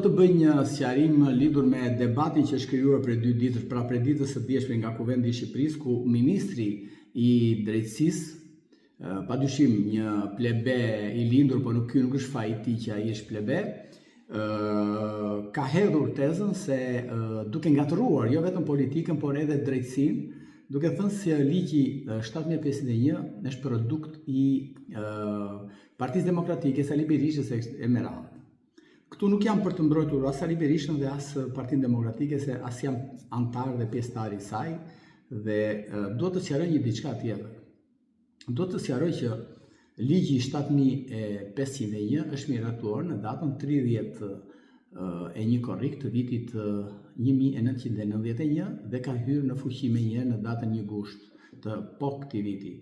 të bëj një sqarim lidhur me debatin që është krijuar për 2 ditë, pra për ditës së djeshme nga Kuvendi i Shqipërisë, ku ministri i drejtësisë, padyshim një plebe i lindur, por ky nuk është faji i tij që ai është plebe, ka hedhur tezën se duke ngatëruar jo vetëm politikën, por edhe drejtësinë, duke thënë se ligji 7051 është produkt i Partisë Demokratike, Sali Berishës e me radhë. Këtu nuk jam për të mbrojtur as Sali Berishën dhe as Partinë Demokratike, se as jam antar dhe pjesëtar i saj, dhe do të sqaroj një diçka tjetër. Do të sqaroj që ligji 7501 është miratuar në datën 31 korrik të vitit 1991 dhe ka hyrë në fuqi me një në datën 1 gusht të këtij viti.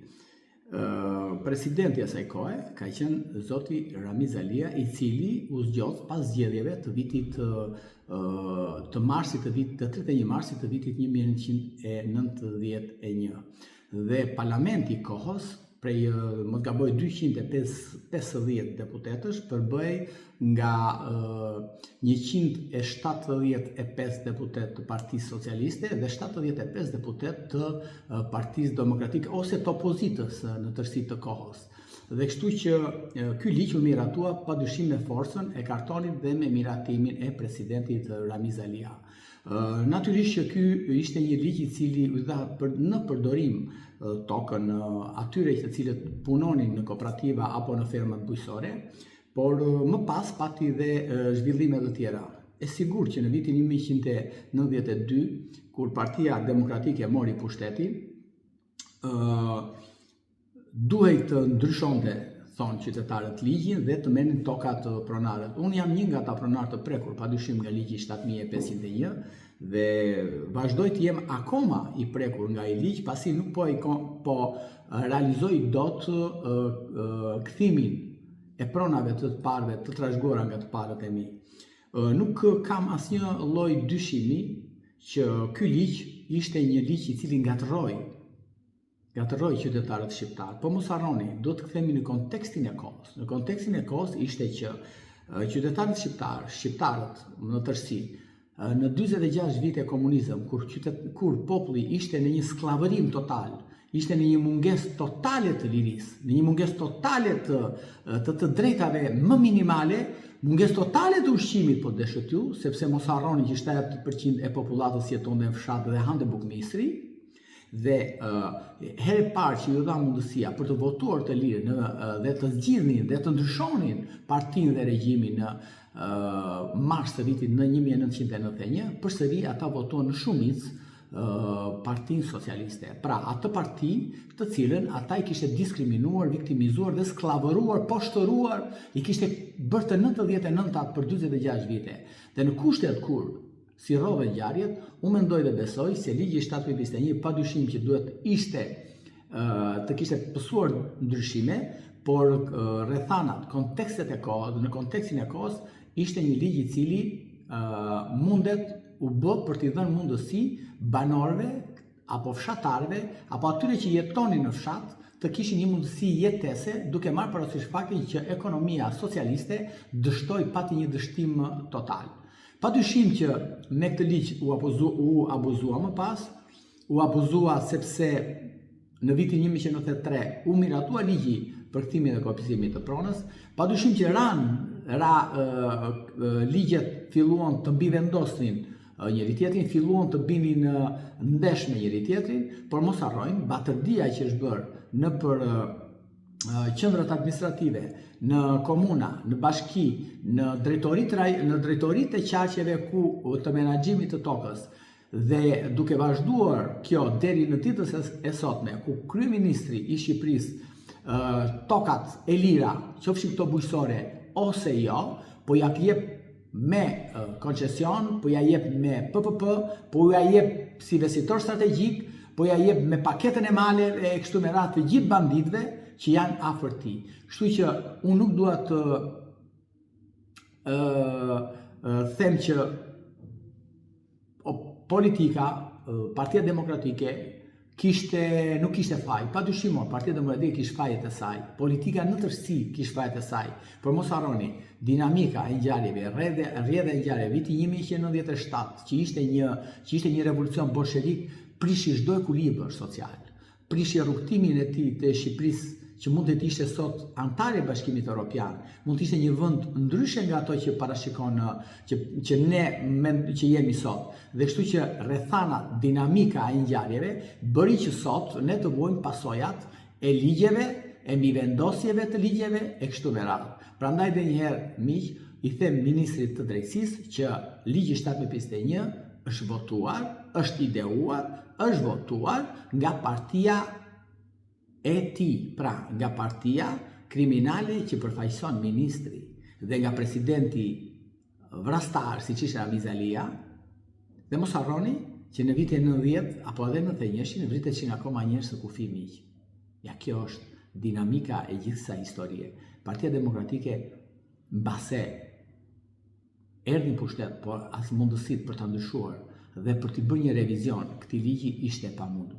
Presidenti asaj kohe ka qenë zoti Ramiz Alia, i cili u zgjodh pas zgjedhjeve të vitit të 31 marsit të vitit 1991. Dhe parlamenti i kohës, prej mos gaboj 250 deputetësh, përbëj nga 175 deputet të Partisë Socialiste dhe 75 deputet të Partisë Demokratike ose të opozitës në tërësi të kohës. Dhe kështu që ky ligj u miratua padyshim me forcën e kartonit dhe me miratimin e presidentit Ramiz Alia. Natyrisht që ky ishte një ligj i cili u dha në përdorim tokën atyre të cilët punonin në kooperativa apo në fermat bujqësore, por më pas pati dhe zhvillime të tjera. E sigurt që në vitin 1992, kur Partia Demokratike mori pushtetin, duhej të ndryshonte, thonë qytetarët, ligjin dhe të merrnin tokat pronarët. Unë jam një nga ata pronarë të prekur, padyshim, nga ligji 7501 dhe vazhdoj të jem akoma i prekur nga ai ligj, pasi nuk po realizoj dot kthimin e pronave të parëve të trashëguara nga të parët e mi. Nuk kam asnjë lloj dyshimi që ky ligj ishte një ligj i cili ngatërroi qytetarët shqiptar. Po mos harroni, do të kthehemi në kontekstin e kohës. Në kontekstin e kohës ishte që qytetarët shqiptarët në tërësi, në 46 vite komunizëm, kur populli ishte në një skllavërim total, ishte në një mungesë totale të lirisë, në një mungesë totale të drejtave më minimale, mungesë totale të ushqimit, po deshët ju, sepse mos harroni që 70% e popullatës jetonte në fshat dhe hante bukmisri, dhe herë parë që ju dha mundësia për të votuar të lirë dhe të zgjidhnin dhe të ndryshonin partinë dhe regjimin në mars të vitit në 1991, përsëri ata votuan në shumicë Partinë Socialiste. Pra, atë parti të cilën ata i kishte diskriminuar, viktimizuar dhe skllavëruar, poshtëruar, i kishte bërë të 99 për 46 vite. Dhe në kushtet kur si rrodhe ngjarjet, unë mendoj dhe besoj se ligji 751 padyshim që duhet të kishte pësuar ndryshime, por rrethanat, kontekstet e kohës, në kontekstin e kohës, ishte një ligj i cili mundet u bë për t'i dhënë mundësi banorëve apo fshatarëve apo atyre që jetonin në fshat të kishin një mundësi jetese, duke marrë parasysh faktin që ekonomia socialiste pati një dështim total. Padyshim që me këtë ligj u abuzua më pas, u abuzua sepse në vitin 1993 u miratua ligji për kthimin dhe kopëzimin të pronës. Padyshim që ligjet filluan të mbivendosnin njëri tjetrin, filluan të binin ndesh me njëri tjetrin, por mos harrojmë batërdia që është bërë nëpër qendrat administrative, në komuna, në bashki, në drejtoritë e qarqeve të menaxhimit të tokës, dhe duke vazhduar kjo deri në ditën e sotme, ku kryeministri i Shqipërisë tokat e lira, qofshin këto bujqësore ose jo, po ja jep me koncesion, po ja jep me PPP, po ja jep si investitor strategjik, po ja jep me paketën e maleve e kështu me radhë të gjithë banditëve që janë afër tij. Kështu që unë nuk dua të them që politika, Partia Demokratike nuk kishte faj, pa dyshimon, Partia Demokratike kishte fajet e saj, politika në tërësi kishte fajet e saj, por mos harroni, dinamika e ngjarjeve, rrjedha e ngjarjeve viti 1997, që ishte një revolucion bolshevik, prishi çdo ekuilibër social, prishi rrugtimin e tij të Shqipërisë që mund të ishte sot antare e Bashkimit Evropian, mund të ishte një vend ndryshe nga ato që parashikon që që jemi sot. Dhe kështu që rrethana, dinamika e ngjarjeve bëri që sot ne të vuajmë pasojat e ligjeve, e mbivendosjeve të ligjeve e kështu me radhë. Prandaj edhe një herë miq, i them ministrit të drejtësisë që ligji 751 është votuar, është ideuar, është votuar nga partia e tij, pra nga partia kriminale që përfaqëson ministri dhe nga presidenti vrastar siç ishte Ramiz Alia. Dhe mos harroni që në vitin 90 apo edhe në 91 vritesin akoma njerëz të kufi miq. Ja, kjo është dinamika e gjithë kësaj historie. Partia Demokratike mbase erdhi në pushtet, por as mundësitë për ta ndryshuar dhe për të bërë një revizion këtij ligji ishte e pamundur.